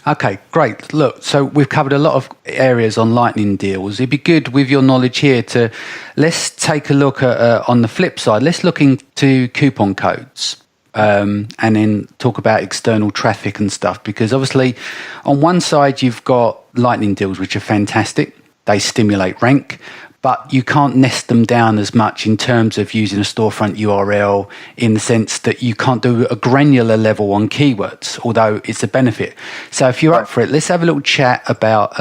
Okay, great. Look, so we've covered a lot of areas on lightning deals. It'd be good with your knowledge here to let's take a look at on the flip side. Let's look into coupon codes. And then talk about external traffic and stuff, because obviously on one side you've got lightning deals, which are fantastic. They stimulate rank, but you can't nest them down as much in terms of using a storefront URL, in the sense that you can't do a granular level on keywords, although it's a benefit. So if you're up for it, let's have a little chat about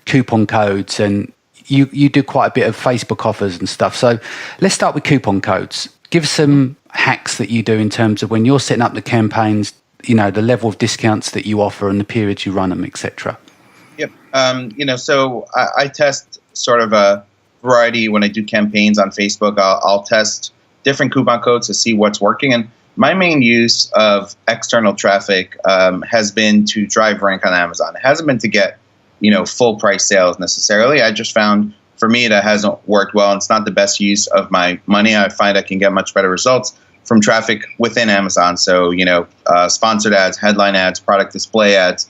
coupon codes. And you do quite a bit of Facebook offers and stuff. So let's start with coupon codes. Give us some hacks that you do in terms of when you're setting up the campaigns, the level of discounts that you offer and the periods you run them, etc. Yep. So I test sort of a variety when I do campaigns on Facebook. I'll test different coupon codes to see what's working. And my main use of external traffic has been to drive rank on Amazon. It hasn't been to get, full price sales necessarily. I just found, for me, that hasn't worked well. It's not the best use of my money. I find I can get much better results from traffic within Amazon. So, sponsored ads, headline ads, product display ads,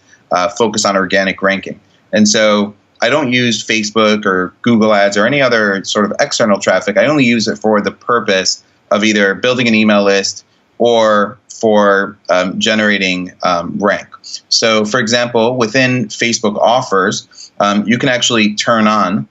focus on organic ranking. And so I don't use Facebook or Google ads or any other sort of external traffic. I only use it for the purpose of either building an email list or for generating rank. So, for example, within Facebook offers, you can actually turn on.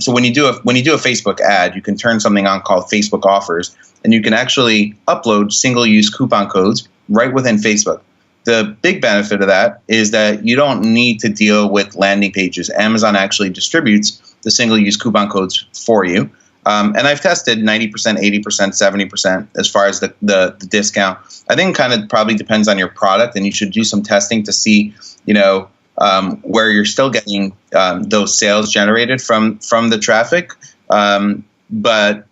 So when you do a Facebook ad, you can turn something on called Facebook offers, and you can actually upload single-use coupon codes right within Facebook. The big benefit of that is that you don't need to deal with landing pages. Amazon actually distributes the single-use coupon codes for you. And I've tested 90%, 80%, 70% as far as the discount. I think it kind of probably depends on your product, and you should do some testing to see, where you're still getting those sales generated from the traffic. But,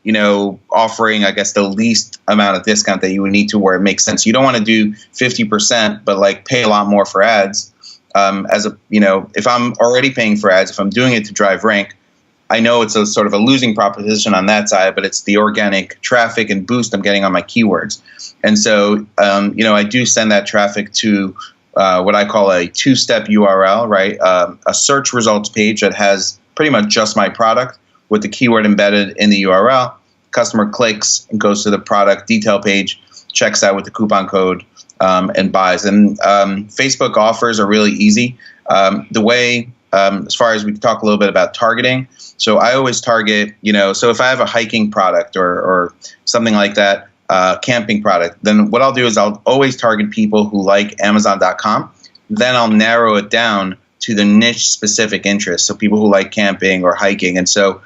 offering, I guess, the least amount of discount that you would need to where it makes sense. You don't want to do 50%, but pay a lot more for ads. If I'm already paying for ads, if I'm doing it to drive rank, I know it's a sort of a losing proposition on that side, but it's the organic traffic and boost I'm getting on my keywords. And so, I do send that traffic to what I call a two-step URL, right? A search results page that has pretty much just my product with the keyword embedded in the URL. Customer clicks and goes to the product detail page, checks out with the coupon code, and buys. And Facebook offers are really easy. The way, as far as we talk a little bit about targeting, so I always target, so if I have a hiking product or something like that, camping product, then what I'll do is I'll always target people who like Amazon.com. Then I'll narrow it down to the niche specific interests. So people who like camping or hiking. And so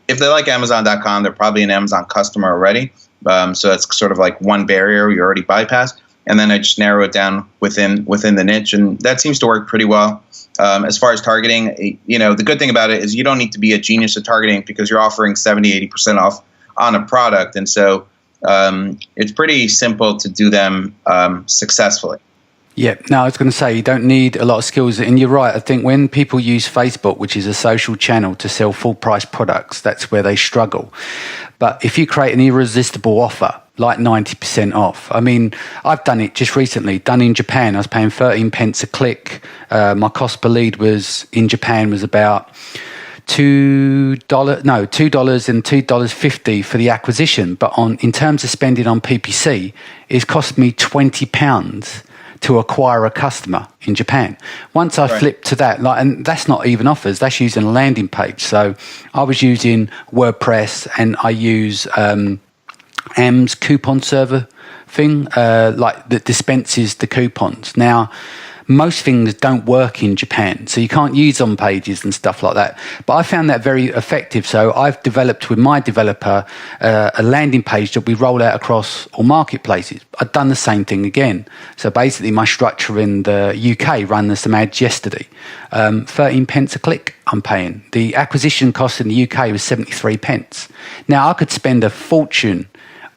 if they like Amazon.com, they're probably an Amazon customer already. So that's sort of like one barrier you already bypassed. And then I just narrow it down within the niche. And that seems to work pretty well. As far as targeting, the good thing about it is you don't need to be a genius at targeting because you're offering 70, 80% off on a product. And so it's pretty simple to do them successfully. Yeah, no, I was going to say you don't need a lot of skills. And you're right. I think when people use Facebook, which is a social channel to sell full price products, that's where they struggle. But if you create an irresistible offer, like 90% off. I mean, I've done it just recently, done in Japan. I was paying 13 pence a click. My cost per lead in Japan was about $2 and $2.50 for the acquisition. But in terms of spending on PPC, it's cost me £20 to acquire a customer in Japan. Once I flipped to that, and that's not even offers, that's using a landing page. So I was using WordPress, and I use AM's coupon server thing, that dispenses the coupons. Now, most things don't work in Japan, so you can't use on pages and stuff like that. But I found that very effective. So I've developed with my developer a landing page that we roll out across all marketplaces. I've done the same thing again. So basically my structure in the UK ran some ads yesterday. 13 pence a click I'm paying. The acquisition cost in the UK was 73 pence. Now I could spend a fortune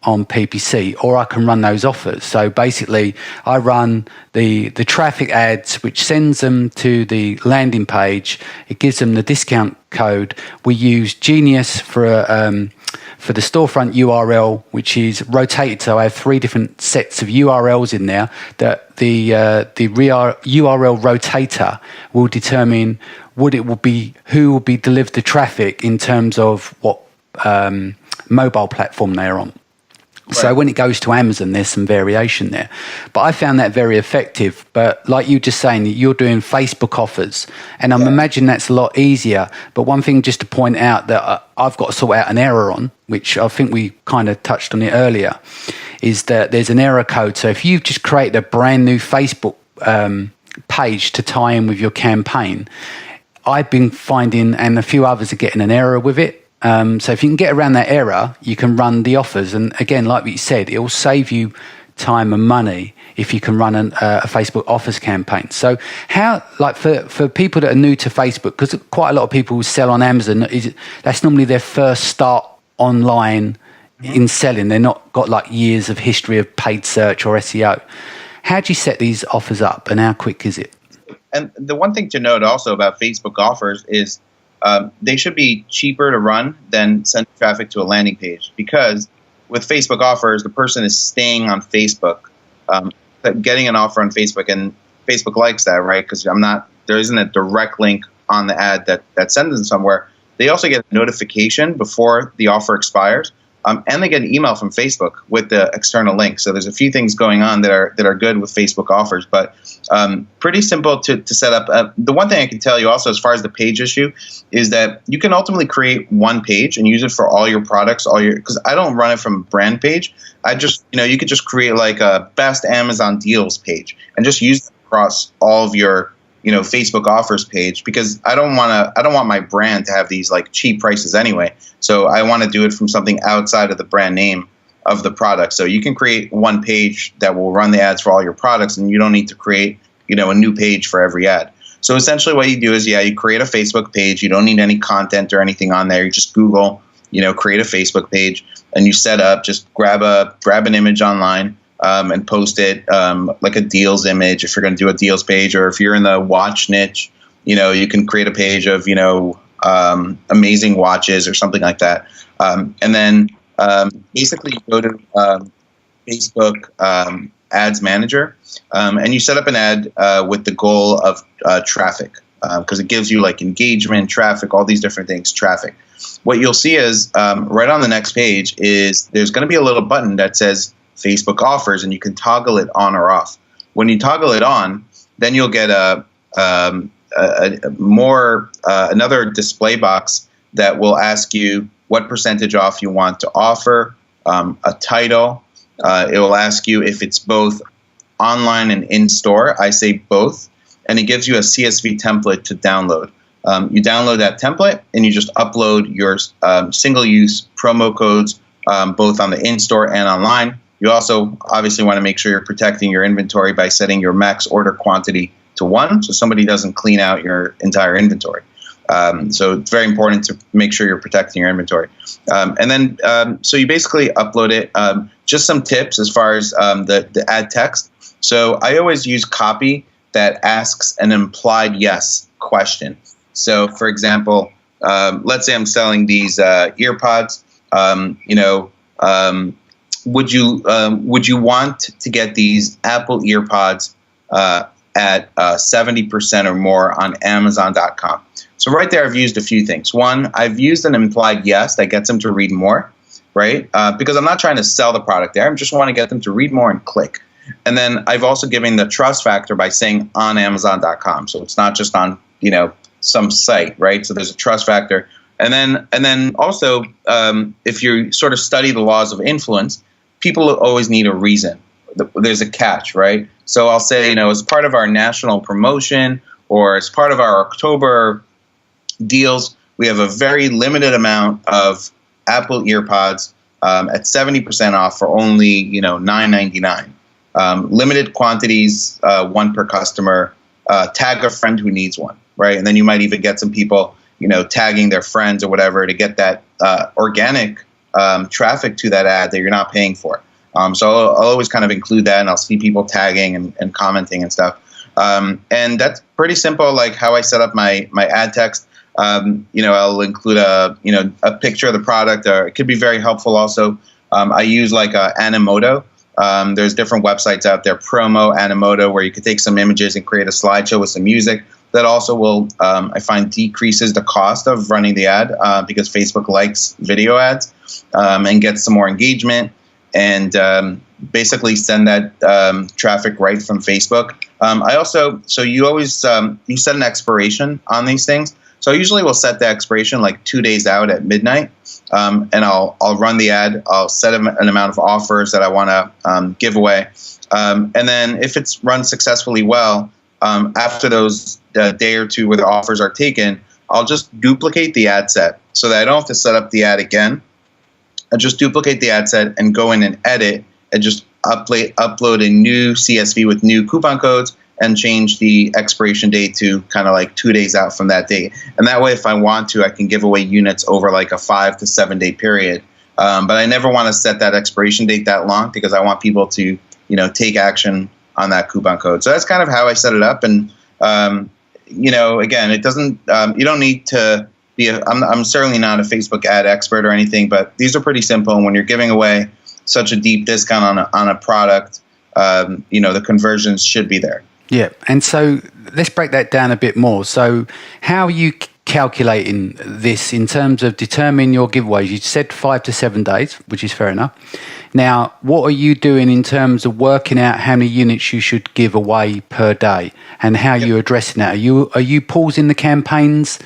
on PPC, or I can run those offers. So basically I run the traffic ads, which sends them to the landing page. It gives them the discount code. We use Genius for for the storefront URL, which is rotated. So I have 3 different sets of URLs in there that the URL rotator will determine who will be delivered the traffic in terms of what mobile platform they're on. So when it goes to Amazon, there's some variation there. But I found that very effective. But like you were just saying, you're doing Facebook offers. And I'm imagining that's a lot easier. But one thing just to point out that I've got to sort out an error on, which I think we kind of touched on it earlier, is that there's an error code. So if you've just created a brand new Facebook page to tie in with your campaign, I've been finding, and a few others are getting an error with it. So if you can get around that error, you can run the offers. And again, like what you said, it will save you time and money if you can run a Facebook offers campaign. So how, like for people that are new to Facebook, because quite a lot of people who sell on Amazon, that's normally their first start online in selling. They're not got like years of history of paid search or SEO. How do you set these offers up and how quick is it? And the one thing to note also about Facebook offers is they should be cheaper to run than send traffic to a landing page, because with Facebook offers, the person is staying on Facebook, getting an offer on Facebook, and Facebook likes that, right? Because there isn't a direct link on the ad that sends them somewhere. They also get a notification before the offer expires, and they get an email from Facebook with the external link. So there's a few things going on that are good with Facebook offers, but pretty simple to set up. The one thing I can tell you also, as far as the page issue, is that you can ultimately create one page and use it for all your products, because I don't run it from a brand page. I just, you could just create like a best Amazon deals page and just use it across all of your Facebook offers page, because I don't want my brand to have these like cheap prices anyway. So I want to do it from something outside of the brand name of the product. So you can create one page that will run the ads for all your products, and you don't need to create, a new page for every ad. So essentially what you do is, you create a Facebook page. You don't need any content or anything on there. You just Google, create a Facebook page, and you set up, just grab an image online, and post it like a deals image if you're going to do a deals page, or if you're in the watch niche, you can create a page of amazing watches or something like that, and then basically you go to Facebook Ads Manager, and you set up an ad with the goal of traffic, because it gives you like engagement, traffic, all these different things, traffic. What you'll see is right on the next page is there's going to be a little button that says Facebook offers, and you can toggle it on or off. When you toggle it on, then you'll get another display box that will ask you what percentage off you want to offer, a title. It will ask you if it's both online and in-store. I say both, and it gives you a CSV template to download. You download that template, and you just upload your single-use promo codes, both on the in-store and online. You also obviously want to make sure you're protecting your inventory by setting your max order quantity to 1, so somebody doesn't clean out your entire inventory. So it's very important to make sure you're protecting your inventory. And then, so you basically upload it. Just some tips as far as the ad text. So I always use copy that asks an implied yes question. So, for example, let's say I'm selling these ear pods. Would you want to get these Apple ear pods at 70% or more on Amazon.com? So right there, I've used a few things. One, I've used an implied yes that gets them to read more, right? Because I'm not trying to sell the product there. I just want to get them to read more and click. And then I've also given the trust factor by saying on Amazon.com. So it's not just on, some site, right? So there's a trust factor. And then also, if you sort of study the laws of influence, people always need a reason. There's a catch, right? So I'll say, as part of our national promotion or as part of our October deals, we have a very limited amount of Apple EarPods at 70% off for only, $9.99. Limited quantities, one per customer. Tag a friend who needs one, right? And then you might even get some people, tagging their friends or whatever to get that organic traffic to that ad that you're not paying for. So I'll always kind of include that, and I'll see people tagging and commenting and stuff. And that's pretty simple, like how I set up my ad text. I'll include a picture of the product, or it could be very helpful also. I use like Animoto. There's different websites out there, Promo, Animoto, where you can take some images and create a slideshow with some music. That also will, I find, decreases the cost of running the ad because Facebook likes video ads and gets some more engagement and basically send that traffic right from Facebook. So you always you set an expiration on these things. So I usually will set the expiration like 2 days out at midnight, and I'll run the ad. I'll set an amount of offers that I want to give away, and then if it's run successfully well, after those day or two where the offers are taken, I'll just duplicate the ad set so that I don't have to set up the ad again. I just duplicate the ad set and go in and edit and just upload a new CSV with new coupon codes and change the expiration date to kind of like 2 days out from that date. And that way, if I want to, I can give away units over like a 5 to 7 day period. But I never want to set that expiration date that long because I want people to, take action on that coupon code. So that's kind of how I set it up. And, again, it doesn't, you don't need to be, I'm certainly not a Facebook ad expert or anything, but these are pretty simple. And when you're giving away such a deep discount on a product, the conversions should be there. Yeah. And so let's break that down a bit more. So how are you calculating this in terms of determining your giveaways? You said 5 to 7 days, which is fair enough. Now, what are you doing in terms of working out how many units you should give away per day and how you're addressing that? Are you pausing the campaigns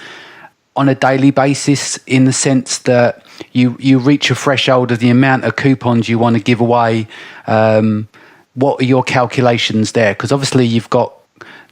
on a daily basis in the sense that you reach a threshold of the amount of coupons you want to give away? What are your calculations there? Because obviously you've got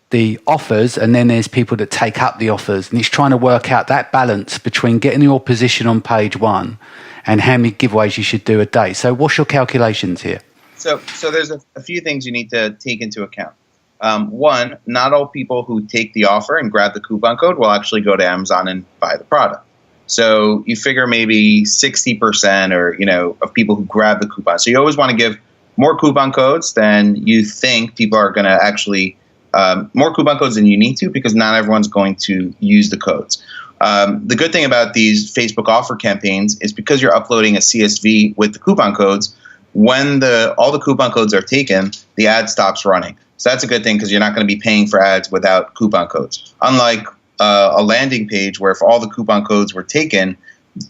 the offers and then there's people that take up the offers, and it's trying to work out that balance between getting your position on page one and how many giveaways you should do a day. So what's your calculations here? So there's a few things you need to take into account. One, not all people who take the offer and grab the coupon code will actually go to Amazon and buy the product. So you figure maybe 60% of people who grab the coupon. So you always want to give more coupon codes than you think people are going to actually, more coupon codes than you need to, because not everyone's going to use the codes. The good thing about these Facebook offer campaigns is because you're uploading a CSV with the coupon codes, when all the coupon codes are taken, the ad stops running. So that's a good thing because you're not going to be paying for ads without coupon codes. Unlike a landing page where if all the coupon codes were taken,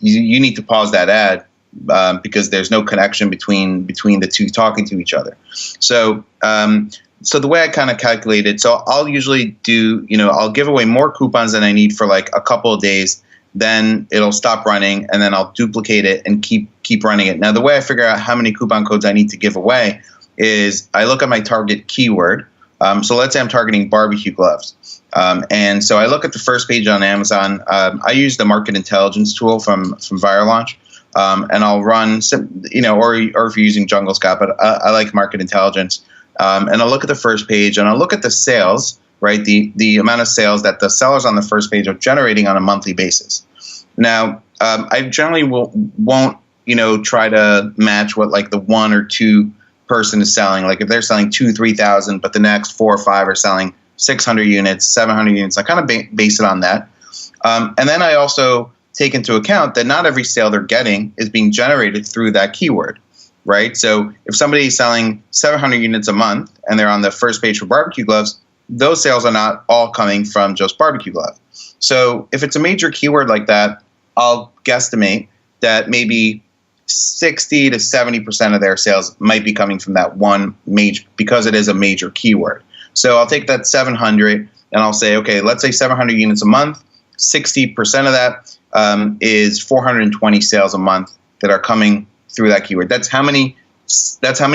you need to pause that ad because there's no connection between the two talking to each other. So the way I kind of calculate it, so I'll usually do, I'll give away more coupons than I need for like a couple of days. Then it'll stop running, and then I'll duplicate it and keep running it. Now, the way I figure out how many coupon codes I need to give away is I look at my target keyword. So let's say I'm targeting barbecue gloves. And so I look at the first page on Amazon. I use the market intelligence tool from ViroLaunch. And I'll run, or if you're using Jungle Scout, but I like market intelligence. And I'll look at the first page and I'll look at the sales, right? The amount of sales that the sellers on the first page are generating on a monthly basis. Now, I generally won't, try to match what like the one or two person is selling. Like if they're selling 3,000, but the next 4 or 5 are selling 600 units, 700 units, I kind of base it on that. And then I also take into account that not every sale they're getting is being generated through that keyword, right? So if somebody is selling 700 units a month and they're on the first page for barbecue gloves, those sales are not all coming from just barbecue glove. So if it's a major keyword like that, I'll guesstimate that maybe 60 to 70% of their sales might be coming from that one major, because it is a major keyword. So I'll take that 700 and I'll say, okay, let's say 700 units a month, 60% of that is 420 sales a month that are coming through that keyword. That's how many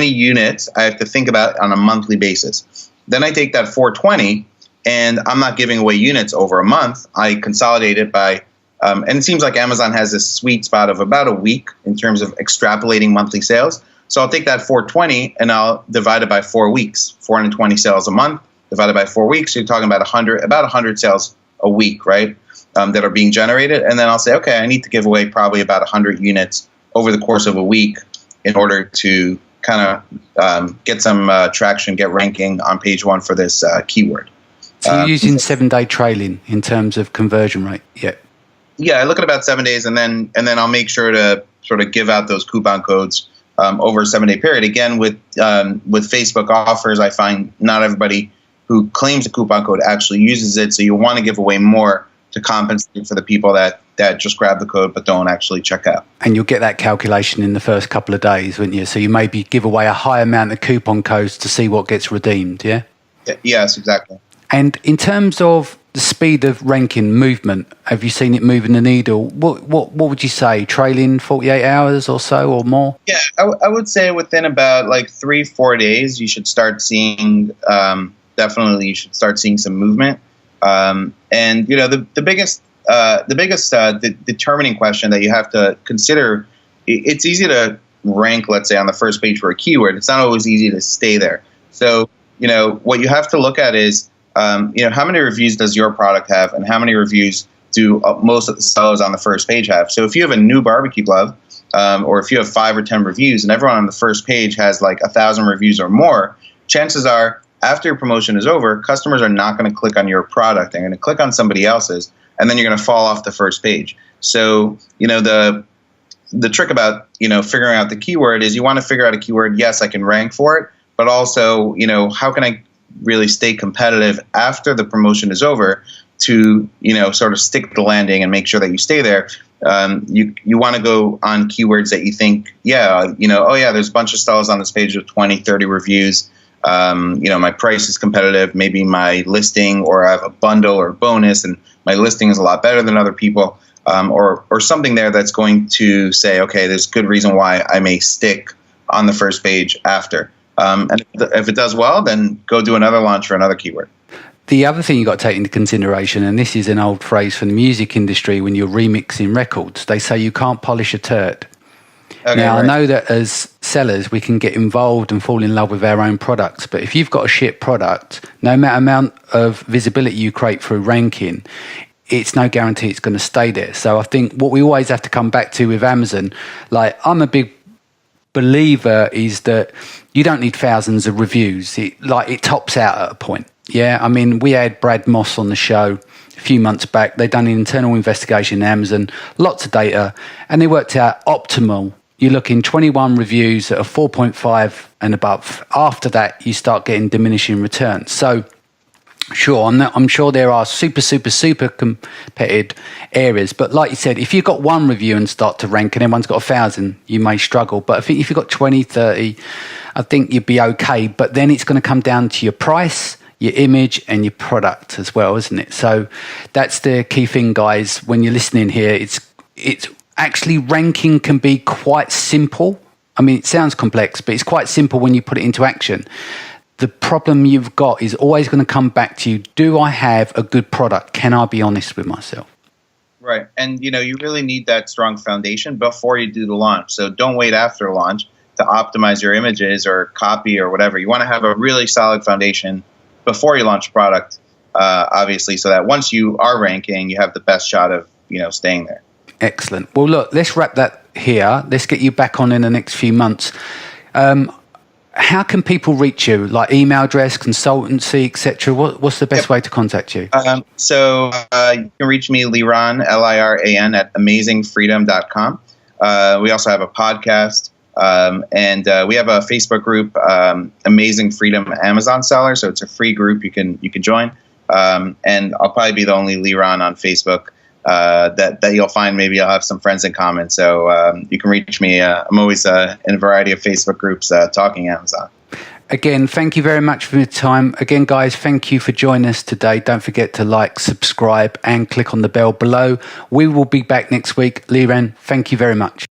units I have to think about on a monthly basis. Then I take that 420 and I'm not giving away units over a month. I consolidate it by, and it seems like Amazon has this sweet spot of about a week in terms of extrapolating monthly sales. So I'll take that 420 and I'll divide it by 4 weeks, 420 sales a month divided by 4 weeks. You're talking about 100 sales a week, right? That are being generated. And then I'll say, okay, I need to give away probably about 100 units over the course of a week in order to kind of get some traction, get ranking on page one for this keyword. So you're using 7-day trailing in terms of conversion rate? Yeah. Yeah, I look at about 7 days, and then I'll make sure to sort of give out those coupon codes over a 7 day period. Again, with Facebook offers, I find not everybody who claims a coupon code actually uses it, so you want to give away more to compensate for the people that just grab the code but don't actually check out. And you'll get that calculation in the first couple of days, wouldn't you? So you maybe give away a high amount of coupon codes to see what gets redeemed, yeah? Yes, exactly. And in terms of the speed of ranking movement, have you seen it moving the needle? What would you say, trailing 48 hours or so or more? Yeah, I would say within about like 3-4 days, you should start seeing, definitely you should start seeing some movement. And, you know, the biggest determining question that you have to consider, it's easy to rank, let's say, on the first page for a keyword. It's not always easy to stay there. So, you know, what you have to look at is, you know, how many reviews does your product have, and how many reviews do most of the sellers on the first page have? So if you have a new barbecue glove, or if you have 5 or 10 reviews, and everyone on the first page has like 1,000 reviews or more, chances are after your promotion is over, customers are not going to click on your product. They're going to click on somebody else's, and then you're going to fall off the first page. So, you know, the trick about, you know, figuring out the keyword is you want to figure out a keyword. Yes, I can rank for it, but also, you know, how can I really stay competitive after the promotion is over to, you know, sort of stick the landing and make sure that you stay there. You want to go on keywords that you think, yeah, you know, oh yeah, there's a bunch of sellers on this page with 20, 30 reviews. You know, my price is competitive. Maybe my listing, or I have a bundle or a bonus, and my listing is a lot better than other people, or something there that's going to say, okay, there's good reason why I may stick on the first page after. And if it does well, then go do another launch for another keyword. The other thing you've got to take into consideration, and this is an old phrase from the music industry when you're remixing records, they say you can't polish a turd. Okay, now, right. I know that as sellers, we can get involved and fall in love with our own products. But if you've got a shit product, no matter amount of visibility you create through ranking, it's no guarantee it's going to stay there. So I think what we always have to come back to with Amazon, like I'm a big believer, is that you don't need thousands of reviews. It tops out at a point. Yeah, I mean, we had Brad Moss on the show a few months back. They'd done an internal investigation in Amazon, lots of data, and they worked out optimal. You're looking 21 reviews at a 4.5 and above. After that, you start getting diminishing returns. So, sure, I'm sure there are super competitive areas. But like you said, if you've got one review and start to rank and everyone's got 1,000, you may struggle. But I think if you've got 20, 30, I think you'd be okay. But then it's going to come down to your price, your image, and your product as well, isn't it? So that's the key thing, guys. When you're listening here, it's actually, ranking can be quite simple. I mean, it sounds complex, but it's quite simple when you put it into action. The problem you've got is always going to come back to you. Do I have a good product? Can I be honest with myself? Right. And, you know, you really need that strong foundation before you do the launch. So don't wait after launch to optimize your images or copy or whatever. You want to have a really solid foundation before you launch a product, obviously, so that once you are ranking, you have the best shot of, you know, staying there. Excellent. Well, look, let's wrap that here. Let's get you back on in the next few months. How can people reach you? Like email address, consultancy, etc. What's the best way to contact you? So you can reach me, Liran, Liran, at amazingfreedom.com. We also have a podcast, and we have a Facebook group, Amazing Freedom Amazon Seller. So it's a free group you can join. And I'll probably be the only Liran on Facebook that you'll find. Maybe I'll have some friends in common. So you can reach me. I'm always in a variety of Facebook groups talking Amazon. Again, thank you very much for your time. Again, guys, thank you for joining us today. Don't forget to like, subscribe, and click on the bell below. We will be back next week. Liran, thank you very much.